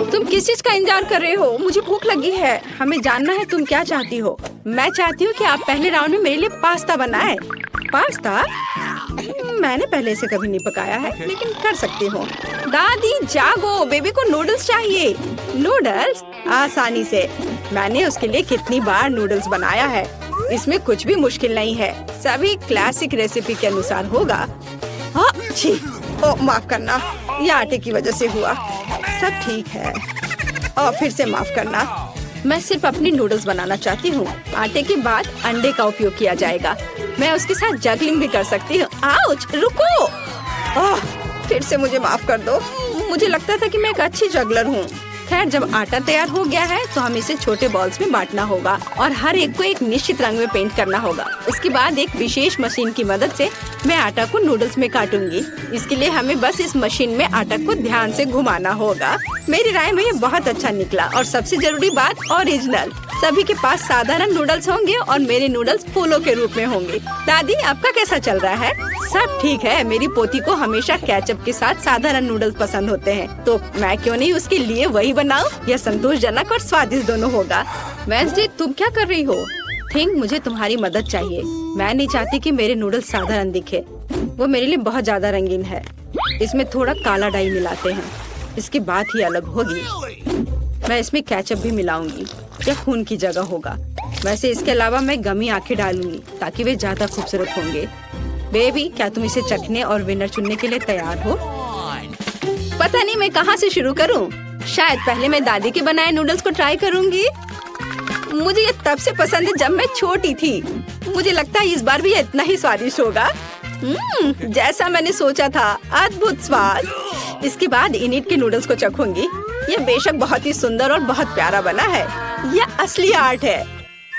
तुम किस चीज का इंतजार कर रहे हो? मुझे भूख लगी है। हमें जानना है तुम क्या चाहती हो। मैं चाहती हूँ कि आप पहले राउंड में मेरे लिए पास्ता बनाएं। पास्ता? मैंने पहले से कभी नहीं पकाया है, लेकिन कर सकती हूँ। दादी जागो, बेबी को नूडल्स चाहिए। नूडल्स? आसानी से। मैंने उसके लिए कितनी बार नूडल्स बनाया है। इसमें कुछ भी मुश्किल नहीं है। सभी क्लासिक रेसिपी के अनुसार होगा। हाँ, छी, माफ करना, ये आटे की वजह से हुआ। सब ठीक है। और फिर से माफ करना। मैं सिर्फ अपनी नूडल्स बनाना चाहती हूँ। आटे के बाद अंडे का उपयोग किया जाएगा। मैं उसके साथ जगलिंग भी कर सकती हूँ। आउच, रुको। फिर से मुझे माफ कर दो। मुझे लगता था कि मैं एक अच्छी जगलर हूँ। खैर, जब आटा तैयार हो गया है तो हम इसे छोटे बॉल्स में बांटना होगा और हर एक को एक निश्चित रंग में पेंट करना होगा। उसके बाद एक विशेष मशीन की मदद से मैं आटा को नूडल्स में काटूंगी। इसके लिए हमें बस इस मशीन में आटा को ध्यान से घुमाना होगा। मेरी राय में ये बहुत अच्छा निकला। और सबसे जरूरी बात, ओरिजिनल। सभी के पास साधारण नूडल्स होंगे और मेरे नूडल्स फूलों के रूप में होंगे। दादी, आपका कैसा चल रहा है? सब ठीक है। मेरी पोती को हमेशा केचप के साथ साधारण नूडल्स पसंद होते हैं, तो मैं क्यों नहीं उसके लिए वही बनाऊं? यह संतोषजनक और स्वादिष्ट दोनों होगा। वेंसडे, तुम क्या कर रही हो? थिंक, मुझे तुम्हारी मदद चाहिए। मैं नहीं चाहती कि मेरे नूडल्स साधारण दिखे। वो मेरे लिए बहुत ज्यादा रंगीन है। इसमें थोड़ा काला डाई मिलाते हैं। इसकी बात ही अलग होगी। मैं इसमें केचप भी मिलाऊंगी। यह खून की जगह होगा। वैसे इसके अलावा मैं गमी आंखें डालूंगी ताकि वे ज्यादा खूबसूरत होंगे। बेबी, क्या तुम इसे चखने और विनर चुनने के लिए तैयार हो? पता नहीं मैं कहाँ से शुरू करूँ। शायद पहले मैं दादी के बनाए नूडल्स को ट्राई करूँगी। मुझे ये तब से पसंद है जब मैं छोटी थी। मुझे लगता है इस बार भी इतना ही स्वादिष्ट होगा। जैसा मैंने सोचा था। अद्भुत स्वाद। इसके बाद इनिट के नूडल्स को चखूंगी। यह बेशक बहुत ही सुंदर और बहुत प्यारा बना है। यह असली आर्ट है।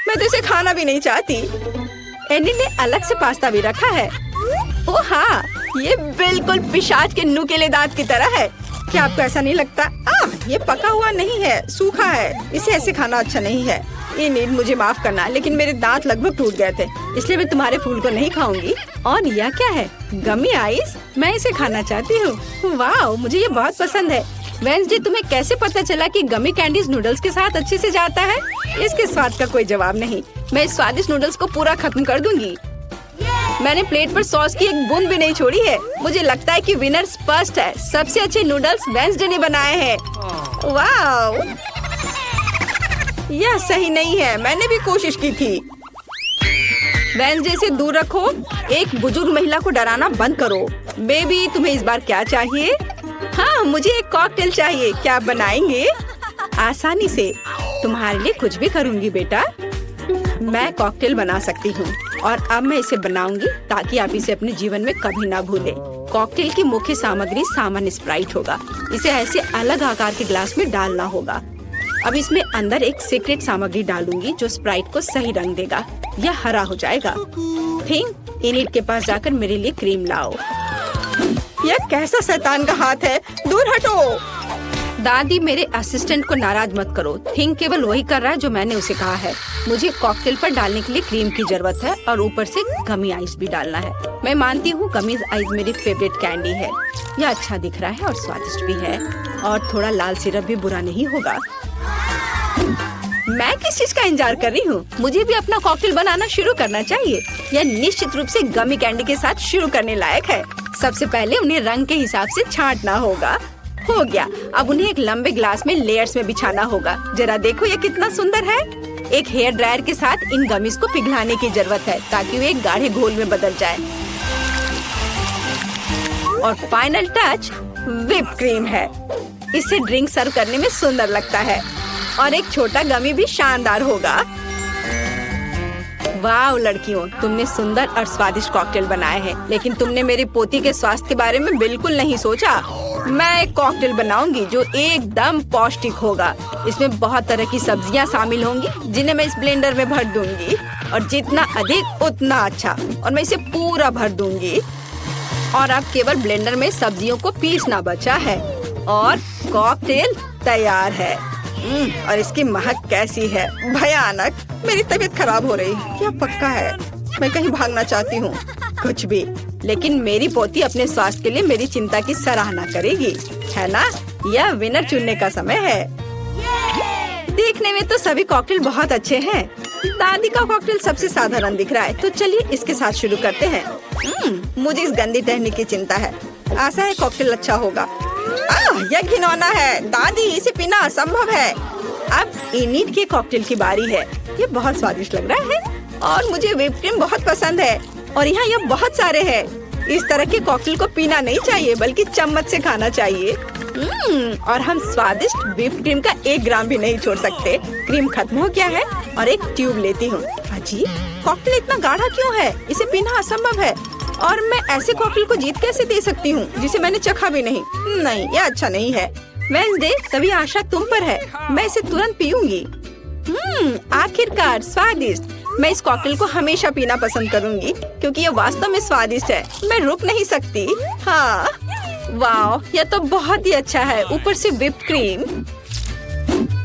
मैं तो इसे खाना भी नहीं चाहती। एनिट ने अलग से पास्ता भी रखा है। ओह हाँ, ये बिल्कुल पिशाच के नुकीले दांत की तरह है। क्या आपको ऐसा नहीं लगता? ये पका हुआ नहीं है, सूखा है। इसे ऐसे खाना अच्छा नहीं है। एनिट, मुझे माफ करना, लेकिन मेरे दांत लगभग टूट गए थे, इसलिए मैं तुम्हारे फूल को नहीं खाऊंगी। और यह क्या है? गमी आइस? मैं इसे खाना चाहती हूँ। वाह, मुझे ये बहुत पसंद है। वेंसडे, तुम्हें कैसे पता चला कि गमी कैंडीज नूडल्स के साथ अच्छे से जाता है? इसके स्वाद का कोई जवाब नहीं। मैं इस स्वादिष्ट नूडल्स को पूरा खत्म कर दूंगी। मैंने प्लेट पर सॉस की एक बूंद भी नहीं छोड़ी है। मुझे लगता है कि विनर स्पष्ट है। सबसे अच्छे नूडल्स वेंसडे ने बनाए हैं। वाह, यह सही नहीं है। मैंने भी कोशिश की थी। वेंसडे से दूर रखो। एक बुजुर्ग महिला को डराना बंद करो। बेबी, तुम्हें इस बार क्या चाहिए? हाँ, मुझे एक कॉकटेल चाहिए। क्या आप बनाएंगे? आसानी से। तुम्हारे लिए कुछ भी करूँगी बेटा। मैं कॉकटेल बना सकती हूँ और अब मैं इसे बनाऊंगी ताकि आप इसे अपने जीवन में कभी ना भूलें। कॉकटेल की मुख्य सामग्री सामान्य स्प्राइट होगा। इसे ऐसे अलग आकार के ग्लास में डालना होगा। अब इसमें अंदर एक सीक्रेट सामग्री डालूंगी जो स्प्राइट को सही रंग देगा। यह हरा हो जाएगा। थिंक, इनिट के पास जाकर मेरे लिए क्रीम लाओ। यह कैसा शैतान का हाथ है? दूर हटो। दादी, मेरे असिस्टेंट को नाराज मत करो। थिंक केवल वही कर रहा है जो मैंने उसे कहा है। मुझे कॉकटेल पर डालने के लिए क्रीम की जरूरत है और ऊपर से गमी आइस भी डालना है। मैं मानती हूँ गमी आइस मेरी फेवरेट कैंडी है। यह अच्छा दिख रहा है और स्वादिष्ट भी है। और थोड़ा लाल सिरप भी बुरा नहीं होगा। मैं किस चीज का इंतजार कर रही हूँ? मुझे भी अपना कॉकटेल बनाना शुरू करना चाहिए। यह निश्चित रूप से गमी कैंडी के साथ शुरू करने लायक है। सबसे पहले उन्हें रंग के हिसाब से छांटना होगा। हो गया। अब उन्हें एक लंबे ग्लास में लेयर्स में बिछाना होगा। जरा देखो ये कितना सुंदर है। एक हेयर ड्रायर के साथ इन गमीज को पिघलाने की जरूरत है ताकि वे एक गाढ़े घोल में बदल जाए। और फाइनल टच व्हिप क्रीम है। इससे ड्रिंक सर्व करने में सुंदर लगता है और एक छोटा गमी भी शानदार होगा। वाह लड़कियों, तुमने सुंदर और स्वादिष्ट कॉकटेल बनाए हैं, लेकिन तुमने मेरी पोती के स्वास्थ्य के बारे में बिल्कुल नहीं सोचा। मैं एक कॉकटेल बनाऊंगी जो एकदम पौष्टिक होगा। इसमें बहुत तरह की सब्जियां शामिल होंगी जिन्हें मैं इस ब्लेंडर में भर दूंगी। और जितना अधिक उतना अच्छा। और मैं इसे पूरा भर दूंगी। और अब केवल ब्लेंडर में सब्जियों को पीसना बचा है और कॉकटेल तैयार है। और इसकी महक कैसी है, भयानक। मेरी तबीयत खराब हो रही है। क्या पक्का है? मैं कहीं भागना चाहती हूँ। कुछ भी, लेकिन मेरी पोती अपने स्वास्थ्य के लिए मेरी चिंता की सराहना करेगी, है ना? यह विनर चुनने का समय है। देखने में तो सभी कॉकटेल बहुत अच्छे हैं। दादी का कॉकटेल सबसे साधारण दिख रहा है, तो चलिए इसके साथ शुरू करते हैं। मुझे इस गंदी टहनी की चिंता है। आशा है कॉकटेल अच्छा होगा। यह घिनौना है दादी, इसे पीना असंभव है। अब इनिट के कॉकटेल की बारी है। ये बहुत स्वादिष्ट लग रहा है और मुझे व्हिप क्रीम बहुत पसंद है और यहाँ यह बहुत सारे हैं। इस तरह के कॉकटेल को पीना नहीं चाहिए बल्कि चम्मच से खाना चाहिए। और हम स्वादिष्ट व्हिप क्रीम का 1 ग्राम भी नहीं छोड़ सकते। क्रीम खत्म हो गया है और एक ट्यूब लेती हूँ। अजी, कॉकटेल इतना गाढ़ा क्यों है? इसे पीना असंभव है और मैं ऐसे कॉकटेल को जीत कैसे दे सकती हूँ जिसे मैंने चखा भी नहीं। नहीं, यह अच्छा नहीं है। वेडनेसडे, सभी आशा तुम पर है। मैं इसे तुरंत पीऊंगी। आखिरकार स्वादिष्ट। मैं इस कॉकटेल को हमेशा पीना पसंद करूंगी क्योंकि यह वास्तव में स्वादिष्ट है। मैं रुक नहीं सकती। हाँ, वाह, यह तो बहुत ही अच्छा है। ऊपर से व्हिप क्रीम।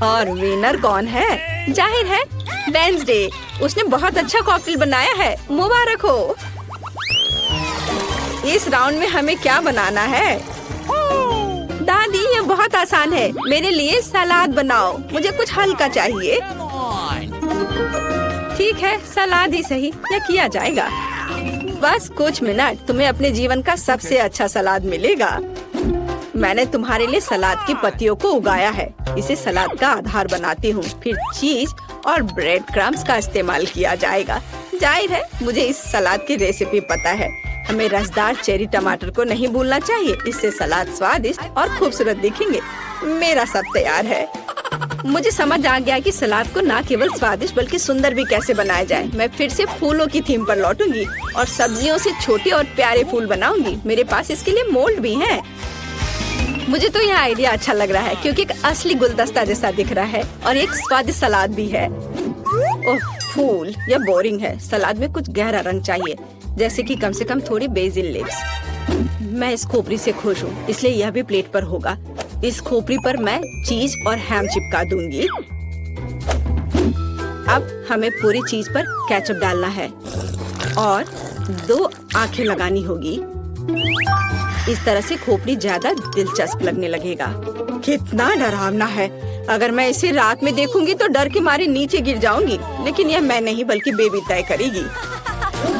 और विनर कौन है? जाहिर है वेडनेसडे। उसने बहुत अच्छा कॉकटेल बनाया है। मुबारक हो। इस राउंड में हमें क्या बनाना है? दादी, ये बहुत आसान है। मेरे लिए सलाद बनाओ। मुझे कुछ हल्का चाहिए। ठीक है, सलाद ही सही, यह किया जाएगा। बस कुछ मिनट, तुम्हें अपने जीवन का सबसे अच्छा सलाद मिलेगा। मैंने तुम्हारे लिए सलाद की पत्तियों को उगाया है। इसे सलाद का आधार बनाती हूँ। फिर चीज और ब्रेड क्रम्स का इस्तेमाल किया जाएगा। जाहिर है मुझे इस सलाद की रेसिपी पता है। हमें रसदार चेरी टमाटर को नहीं भूलना चाहिए। इससे सलाद स्वादिष्ट और खूबसूरत दिखेंगे। मेरा सब तैयार है। मुझे समझ आ गया कि सलाद को न केवल स्वादिष्ट बल्कि सुंदर भी कैसे बनाया जाए। मैं फिर से फूलों की थीम पर लौटूंगी और सब्जियों से छोटे और प्यारे फूल बनाऊंगी। मेरे पास इसके लिए मोल्ड भी हैं। मुझे तो यह आइडिया अच्छा लग रहा है क्योंकि एक असली गुलदस्ता जैसा दिख रहा है और एक स्वादिष्ट सलाद भी है। ओह फूल, यह बोरिंग है। सलाद में कुछ गहरा रंग चाहिए, जैसे कि कम से कम थोड़ी बेसिल लीव्स। मैं इस खोपड़ी से खुश हूँ, इसलिए यह भी प्लेट पर होगा। इस खोपड़ी पर मैं चीज और हैम चिपका दूंगी। अब हमें पूरी चीज पर केचप डालना है और 2 आंखें लगानी होगी। इस तरह से खोपड़ी ज्यादा दिलचस्प लगने लगेगा। कितना डरावना है। अगर मैं इसे रात में देखूंगी तो डर के मारे नीचे गिर जाऊंगी। लेकिन यह मैं नहीं बल्कि बेबी तय करेगी।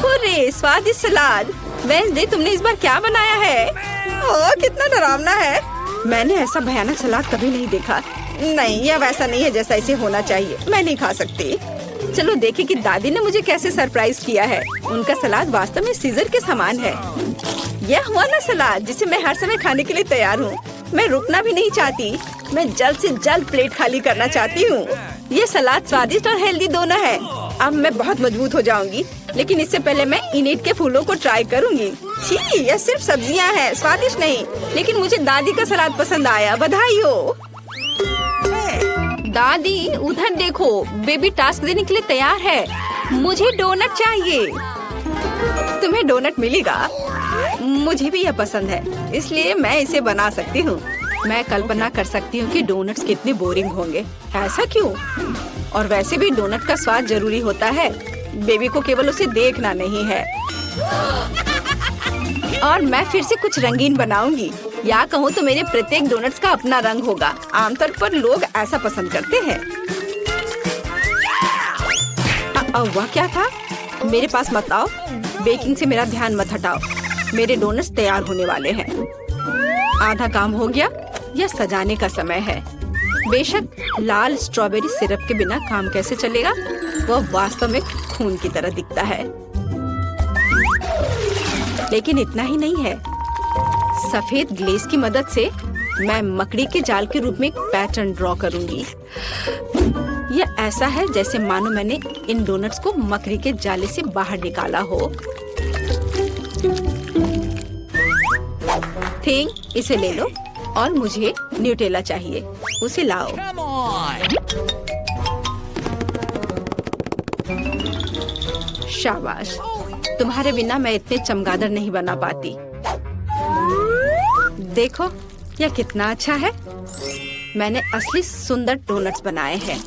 अरे स्वादिष्ट सलाद। वेडनेसडे, तुमने इस बार क्या बनाया है? ओह, कितना डरावना है। मैंने ऐसा भयानक सलाद कभी नहीं देखा। नहीं, यह वैसा नहीं है जैसा इसे होना चाहिए। मैं नहीं खा सकती। चलो देखें कि दादी ने मुझे कैसे सरप्राइज किया है। उनका सलाद वास्तव में सीजर के समान है। यह हुआ ना सलाद जिसे मैं हर समय खाने के लिए तैयार हूँ। मैं रुकना भी नहीं चाहती। मैं जल्द से जल्द प्लेट खाली करना चाहती हूँ। ये सलाद स्वादिष्ट और हेल्दी दोनों है। अब मैं बहुत मजबूत हो जाऊंगी, लेकिन इससे पहले मैं इनिट के फूलों को ट्राई करूंगी। छी, यह सिर्फ सब्जियां हैं, स्वादिष्ट नहीं। लेकिन मुझे दादी का सलाद पसंद आया। बधाई हो दादी। उधर देखो, बेबी टास्क देने के लिए तैयार है। मुझे डोनट चाहिए। तुम्हें डोनट मिलेगा। मुझे भी यह पसंद है, इसलिए मैं इसे बना सकती हूँ। मैं कल्पना कर सकती हूँ कि डोनट्स कितने बोरिंग होंगे। ऐसा क्यों? और वैसे भी डोनट का स्वाद जरूरी होता है। बेबी को केवल उसे देखना नहीं है। और मैं फिर से कुछ रंगीन बनाऊंगी। या कहूँ तो मेरे प्रत्येक डोनट्स का अपना रंग होगा। आमतौर पर लोग ऐसा पसंद करते हैं। वह क्या था? मेरे पास मत आओ। बेकिंग से मेरा ध्यान मत हटाओ। मेरे डोनट्स तैयार होने वाले हैं। आधा काम हो गया। यह सजाने का समय है। बेशक लाल स्ट्रॉबेरी सिरप के बिना काम कैसे चलेगा? वह वास्तव में खून की तरह दिखता है। लेकिन इतना ही नहीं है। सफेद ग्लेज की मदद से मैं मकड़ी के जाल के रूप में एक पैटर्न ड्रॉ करूंगी। यह ऐसा है जैसे मानो मैंने इन डोनट्स को मकड़ी के जाले से बाहर निकाला हो। ठीक, इसे ले लो। और मुझे न्यूटेला चाहिए। उसे लाओ। शाबाश। तुम्हारे बिना मैं इतने चमगादड़ नहीं बना पाती। देखो, यह कितना अच्छा है। मैंने असली सुंदर डोनट्स बनाए हैं।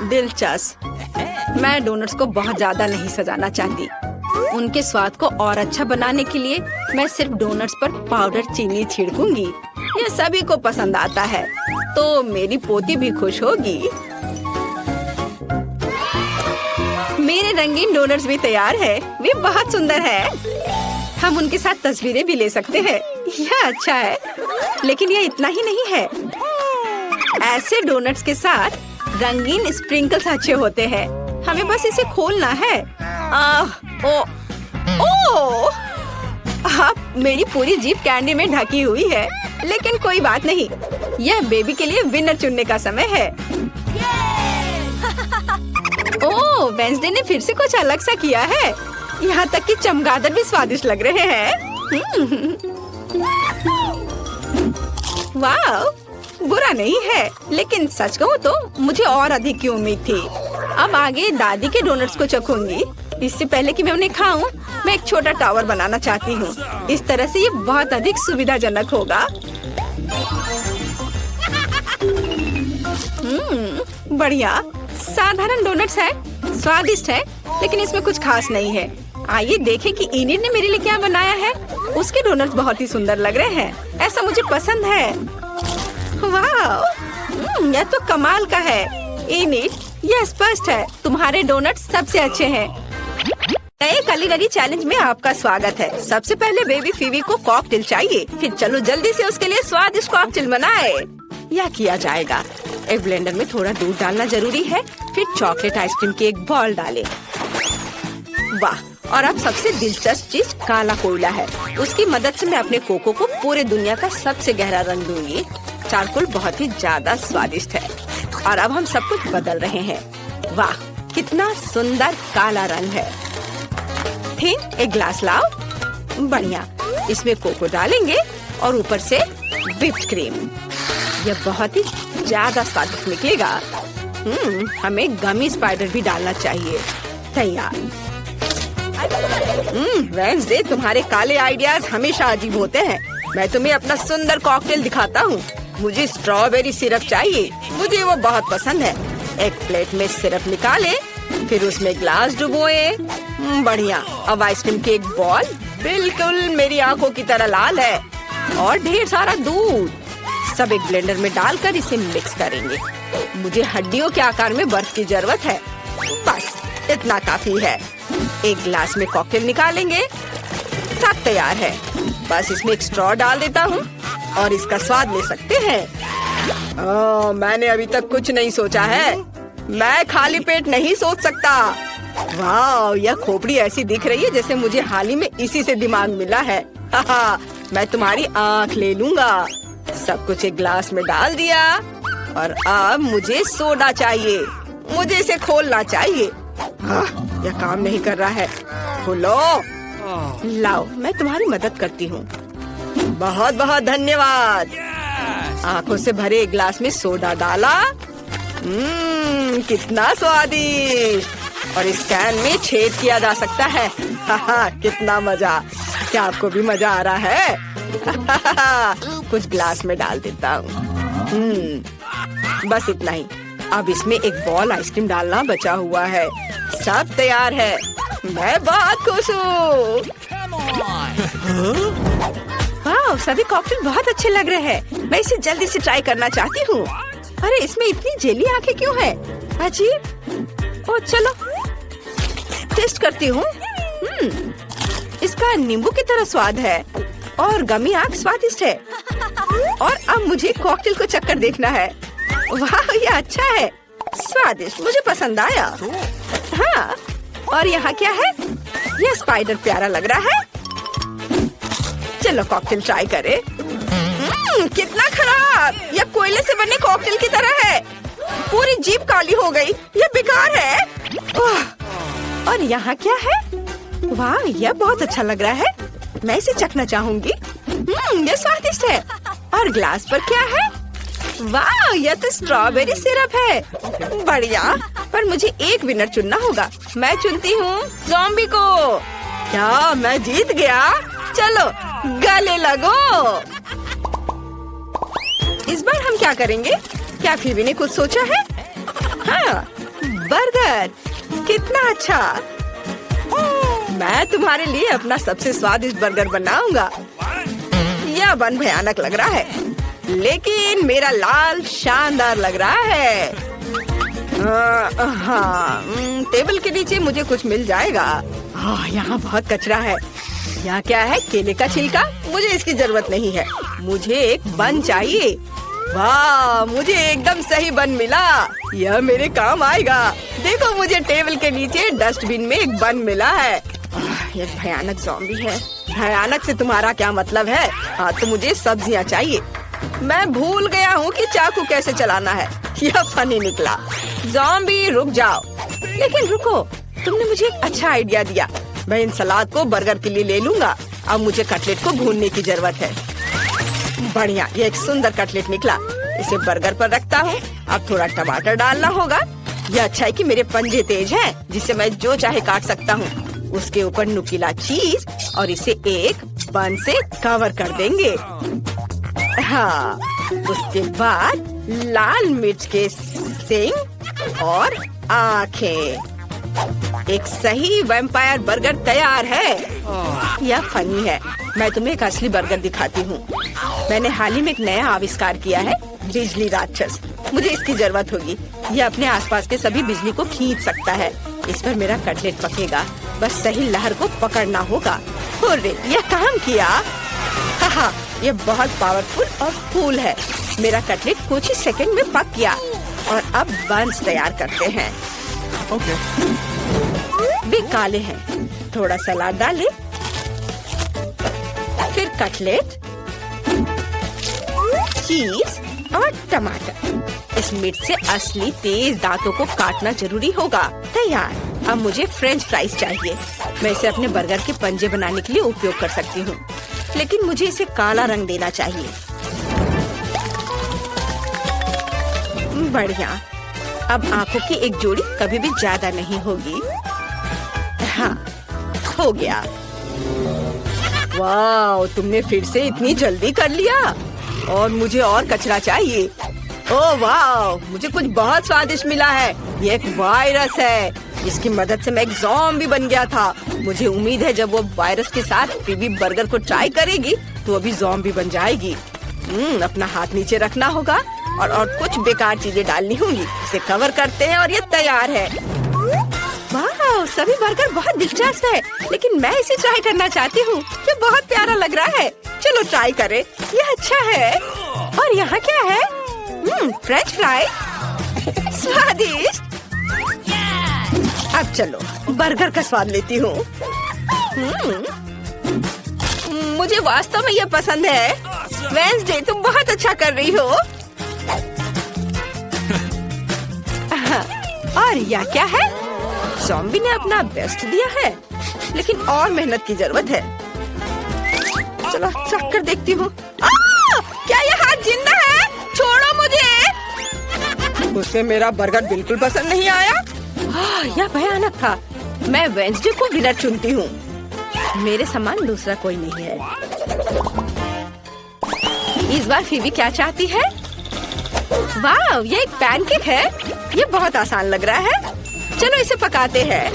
दिलचस्प। मैं डोनट्स को बहुत ज्यादा नहीं सजाना चाहती। उनके स्वाद को और अच्छा बनाने के लिए मैं सिर्फ डोनट्स पर पाउडर चीनी छिड़कूंगी। यह सभी को पसंद आता है, तो मेरी पोती भी खुश होगी। मेरे रंगीन डोनट्स भी तैयार है। वे बहुत सुंदर है। हम उनके साथ तस्वीरें भी ले सकते हैं। यह अच्छा है, लेकिन यह इतना ही नहीं है। ऐसे डोनट्स के साथ रंगीन स्प्रिंकल्स अच्छे होते हैं। हमें बस इसे खोलना है। मेरी पूरी जीभ कैंडी में ढकी हुई है, लेकिन कोई बात नहीं। यह बेबी के लिए विनर चुनने का समय है। ओह, वेंसडे ने फिर से कुछ अलग सा किया है। यहाँ तक कि चमगादड़ भी स्वादिष्ट लग रहे हैं। वाह, बुरा नहीं है, लेकिन सच कहूँ तो मुझे और अधिक की उम्मीद थी। अब आगे दादी के डोनट्स को चखूंगी। इससे पहले कि मैं उन्हें खाऊं, मैं एक छोटा टावर बनाना चाहती हूँ। इस तरह से ये बहुत अधिक सुविधाजनक होगा। बढ़िया। साधारण डोनट्स है, स्वादिष्ट है, लेकिन इसमें कुछ खास नहीं है। आइए देखें कि इनिड ने मेरे लिए क्या बनाया है। उसके डोनट्स बहुत ही सुंदर लग रहे हैं। ऐसा मुझे पसंद है। वाह, यह तो कमाल का है। इनिड, यह स्पष्ट है तुम्हारे डोनट्स सबसे अच्छे हैं। नए कलीगरी चैलेंज में आपका स्वागत है। सबसे पहले बेबी फीवी को कॉकटेल चाहिए। फिर चलो जल्दी से उसके लिए स्वादिष्ट कॉकटेल बनाए। यह किया जाएगा। एक ब्लेंडर में थोड़ा दूध डालना जरूरी है। फिर चॉकलेट आइसक्रीम की एक बॉल डालें। वाह, और अब सबसे दिलचस्प चीज काला कोयला है। उसकी मदद से मैं अपने कोको को पूरे दुनिया का सबसे गहरा रंग दूंगी। चारकोल बहुत ही ज्यादा स्वादिष्ट है। और अब हम सब कुछ बदल रहे हैं। वाह, कितना सुंदर काला रंग है। ठीक, एक ग्लास लाओ। बढ़िया, इसमें कोको डालेंगे और ऊपर से व्हिप्ड क्रीम। यह बहुत ही ज्यादा स्वादिष्ट निकलेगा। हमें गमी स्पाइडर भी डालना चाहिए। तैयार। वेंसडे, तुम्हारे काले आइडियाज हमेशा अजीब होते हैं। मैं तुम्हें अपना सुंदर कॉकटेल दिखाता हूँ। मुझे स्ट्रॉबेरी सिरप चाहिए। मुझे वो बहुत पसंद है। एक प्लेट में सिरप निकाले, फिर उसमें ग्लास डुबोए। बढ़िया। अब आइसक्रीम की एक बॉल बिल्कुल मेरी आंखों की तरह लाल है। और ढेर सारा दूध। सब एक ब्लेंडर में डालकर इसे मिक्स करेंगे। मुझे हड्डियों के आकार में बर्फ की जरूरत है। बस इतना काफी है। एक ग्लास में कॉकटेल निकालेंगे। सब तैयार है। बस इसमें एक स्ट्रॉ डाल देता हूँ और इसका स्वाद ले सकते हैं। मैंने अभी तक कुछ नहीं सोचा है। मैं खाली पेट नहीं सोच सकता। वाह, यह खोपड़ी ऐसी दिख रही है जैसे मुझे हाल ही में इसी से दिमाग मिला है। मैं तुम्हारी आँख ले लूंगा। सब कुछ एक ग्लास में डाल दिया और अब मुझे सोडा चाहिए। मुझे इसे खोलना चाहिए। यह काम नहीं कर रहा है। खोलो। लाओ, मैं तुम्हारी मदद करती हूँ। बहुत बहुत धन्यवाद। आंखों से भरे एक ग्लास में सोडा डाला। कितना स्वादिष्ट। और इस कैन में छेद किया जा सकता है। कितना मजा। क्या आपको भी मजा आ रहा है? कुछ ग्लास में डाल देता हूँ। बस इतना ही। अब इसमें एक बॉल आइसक्रीम डालना बचा हुआ है। सब तैयार है। मैं बहुत खुश हूँ। वाह, सभी कॉकटेल बहुत अच्छे लग रहे हैं। मैं इसे जल्दी से ट्राई करना चाहती हूँ। अरे, इसमें इतनी जेली आंखें क्यों है? अजीब। ओ, चलो टेस्ट करती हूँ। इसका नींबू की तरह स्वाद है और गमी आंख स्वादिष्ट है। और अब मुझे कॉकटेल को चक्कर देखना है। वाह, ये अच्छा है, स्वादिष्ट, मुझे पसंद आया। हाँ, और यहाँ क्या है? यह स्पाइडर प्यारा लग रहा है। चलो कॉकटेल ट्राई करें। कितना खराब। यह कोयले से बने कॉकटेल की तरह है। पूरी जीभ काली हो गई। यह बेकार है। और यहाँ क्या है? वाह, यह बहुत अच्छा लग रहा है। मैं इसे चखना चाहूंगी। यह स्वादिष्ट है। और ग्लास पर क्या है? वाह, यह तो स्ट्रॉबेरी सिरप है। बढ़िया, पर मुझे एक विनर चुनना होगा। मैं चुनती हूँ ज़ॉम्बी को। क्या मैं जीत गया? चलो गले लगो। इस बार हम क्या करेंगे? क्या फीवी ने कुछ सोचा है? हाँ, बर्गर। कितना अच्छा। मैं तुम्हारे लिए अपना सबसे स्वादिष्ट बर्गर बनाऊंगा। यह बन भयानक लग रहा है, लेकिन मेरा लाल शानदार लग रहा है। हाँ, टेबल के नीचे मुझे कुछ मिल जाएगा। यहाँ बहुत कचरा है। यहाँ क्या है? केले का छिलका। मुझे इसकी जरूरत नहीं है। मुझे एक बन चाहिए। वाह, मुझे एकदम सही बन मिला। यह मेरे काम आएगा। देखो, मुझे टेबल के नीचे डस्टबिन में एक बन मिला है। यह भयानक ज़ॉम्बी है। भयानक से तुम्हारा क्या मतलब है? हाँ, तो मुझे सब्जियाँ चाहिए। मैं भूल गया हूँ कि चाकू कैसे चलाना है। यह फनी निकला। ज़ॉम्बी रुक जाओ। लेकिन रुको, तुमने मुझे एक अच्छा आइडिया दिया। मैं इन सलाद को बर्गर के लिए ले लूंगा। अब मुझे कटलेट को भूनने की जरूरत है। बढ़िया, ये एक सुंदर कटलेट निकला। इसे बर्गर पर रखता हूँ। अब थोड़ा टमाटर डालना होगा। यह अच्छा है कि मेरे पंजे तेज हैं, जिससे मैं जो चाहे काट सकता हूँ। उसके ऊपर नुकीला चीज और इसे एक बन से कवर कर देंगे। हाँ, उसके बाद लाल मिर्च के सींग और आँखें। एक सही वैम्पायर बर्गर तैयार है। यह फनी है। मैं तुम्हें एक असली बर्गर दिखाती हूँ। मैंने हाल ही में एक नया आविष्कार किया है, बिजली राक्षस। मुझे इसकी जरूरत होगी। यह अपने आसपास के सभी बिजली को खींच सकता है। इस पर मेरा कटलेट पकेगा। बस सही लहर को पकड़ना होगा। हुर्रे, यह काम किया। हाँ, यह बहुत पावरफुल और कूल है। मेरा कटलेट कुछ ही सेकंड में पक गया। और अब बंस तैयार करते हैं। भी काले हैं। थोड़ा सलाद डालें, फिर कटलेट, चीज और टमाटर। इस मिर्च से असली तेज दांतों को काटना जरूरी होगा। तैयार। अब मुझे फ्रेंच फ्राइज चाहिए। मैं इसे अपने बर्गर के पंजे बनाने के लिए उपयोग कर सकती हूँ, लेकिन मुझे इसे काला रंग देना चाहिए। बढ़िया। अब आंखों की एक जोड़ी कभी भी ज्यादा नहीं होगी। हाँ, हो गया। वाह, तुमने फिर से इतनी जल्दी कर लिया। और मुझे और कचरा चाहिए। ओह वाह, मुझे कुछ बहुत स्वादिष्ट मिला है। ये एक वायरस है, जिसकी मदद से मैं एक ज़ॉम्बी बन गया था। मुझे उम्मीद है जब वो वायरस के साथ फीबी बर्गर को ट्राई करेगी तो वो भी ज़ॉम्बी बन जाएगी। अपना हाथ नीचे रखना होगा और कुछ बेकार चीजें डालनी होंगी। इसे कवर करते हैं और ये तैयार है। वाह, सभी बर्गर बहुत दिलचस्प है, लेकिन मैं इसे ट्राई करना चाहती हूँ। ये बहुत प्यारा लग रहा है। चलो ट्राई करें। यह अच्छा है। और यहाँ क्या है? French fry. स्वादिष्ट। अब चलो बर्गर का स्वाद लेती हूँ। मुझे वास्तव में यह पसंद है। वेंसडे, तुम बहुत अच्छा कर रही हो। और यह क्या है? ज़ॉम्बी ने अपना बेस्ट दिया है, लेकिन और मेहनत की जरूरत है। चलो चख कर देखती हूँ। क्या यह हाथ जिंदा है? छोड़ो मुझे। उसे मेरा बर्गर बिल्कुल पसंद नहीं आया। यह भयानक था। मैं वेंसडे को विनर चुनती हूँ। मेरे समान दूसरा कोई नहीं है। इस बार फीबी क्या चाहती है? वाह, ये एक पैनकेक है। ये बहुत आसान लग रहा है। चलो इसे पकाते हैं।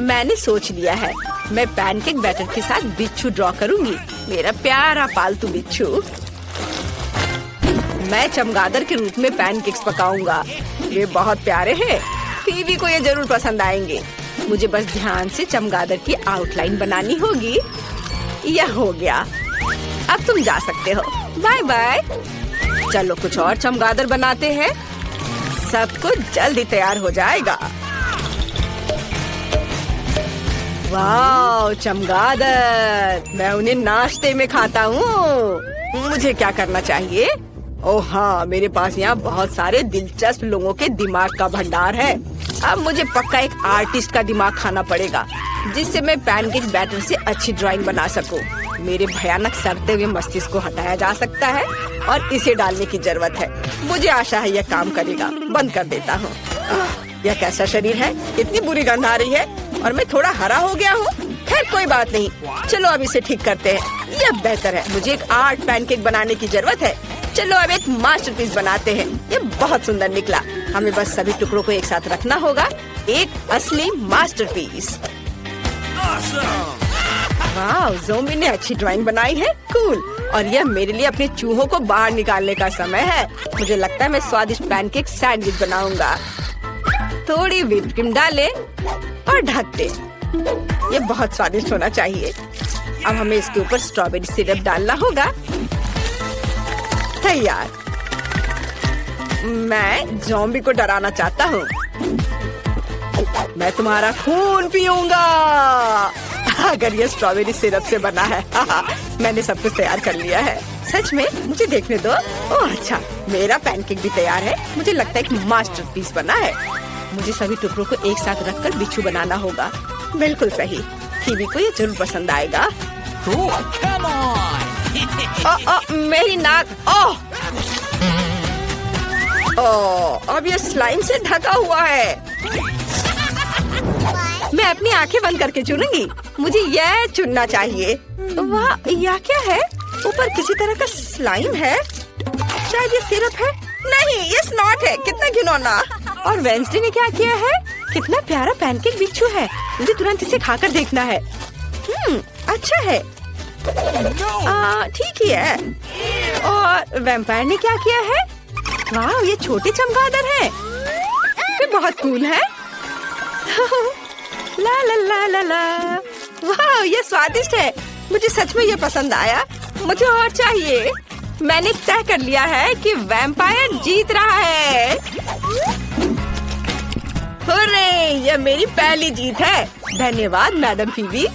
मैंने सोच लिया है। मैं पैनकेक बैटर के साथ बिच्छू ड्रॉ करूंगी। मेरा प्यारा पालतू बिच्छू। मैं चमगादड़ के रूप में पैनकेक्स पकाऊंगा। ये बहुत प्यारे हैं। फीबी को ये जरूर पसंद आएंगे। मुझे बस ध्यान से चमगादड़ की आउटलाइन बनानी होगी। यह हो गया। अब तुम जा सकते हो। Bye bye. चलो कुछ और चमगादड़ बनाते हैं। सब कुछ जल्दी तैयार हो जाएगा। वाह, चमगादड़। मैं उन्हें नाश्ते में खाता हूँ। मुझे क्या करना चाहिए? ओह हाँ, मेरे पास यहाँ बहुत सारे दिलचस्प लोगों के दिमाग का भंडार है। अब मुझे पक्का एक आर्टिस्ट का दिमाग खाना पड़ेगा, जिससे मैं पैनकेक बैटर से अच्छी ड्राइंग बना सकूं। मेरे भयानक सड़ते हुए मस्तिष्क को हटाया जा सकता है और इसे डालने की जरूरत है। मुझे आशा है यह काम करेगा। बंद कर देता हूँ। यह कैसा शरीर है? इतनी बुरी गंध आ रही है और मैं थोड़ा हरा हो गया हूँ। खैर कोई बात नहीं। चलो अब इसे ठीक करते हैं। यह बेहतर है। मुझे एक आर्ट पैनकेक बनाने की जरूरत है। चलो अब एक मास्टरपीस बनाते हैं। ये बहुत सुंदर निकला। हमें बस सभी टुकड़ों को एक साथ रखना होगा। एक असली मास्टरपीस। वाह, ज़ोंबी ने अच्छी ड्राइंग बनाई है। कूल। और यह मेरे लिए अपने चूहों को बाहर निकालने का समय है। मुझे लगता है मैं स्वादिष्ट पैनकेक सैंडविच बनाऊंगा। थोड़ी व्हिप क्रीम डालें और ढक दें। ये बहुत स्वादिष्ट होना चाहिए। अब हमें इसके ऊपर स्ट्रॉबेरी सिरप डालना होगा। तैयार। मैं ज़ॉम्बी को डराना चाहता हूँ। मैं तुम्हारा खून पीऊंगा अगर ये स्ट्रॉबेरी सिरप से बना है। मैंने सब कुछ तैयार कर लिया है। सच में? मुझे देखने दो। ओह अच्छा, मेरा पैनकेक भी तैयार है। मुझे लगता है एक मास्टरपीस बना है। मुझे सभी टुकड़ों को एक साथ रखकर बिच्छू बनाना होगा। बिल्कुल सही। कीवी को ये जरूर पसंद आएगा। मेरी नाक। अब ये स्लाइम से ढका हुआ है। मैं अपनी आंखें बंद करके चुनूंगी। मुझे यह चुनना चाहिए। वाह, यह क्या है? ऊपर किसी तरह का स्लाइम है। शायद ये सिरप है। नहीं, ये स्नॉट है। कितना घिनौना। और वेंसडे ने क्या किया है? कितना प्यारा पैनकेक बिच्छू है। मुझे तुरंत इसे खाकर देखना है। अच्छा है। ठीक ही है। और वैम्पायर ने क्या किया है? वाह, ये छोटे चमगादड़ हैं। ये बहुत कूल है। ला ला ला ला ला। वाह, ये स्वादिष्ट है। मुझे सच में ये पसंद आया। मुझे और चाहिए। मैंने तय कर लिया है कि वैम्पायर जीत रहा है। हुर्रे, ये मेरी पहली जीत है। धन्यवाद मैडम फीबी।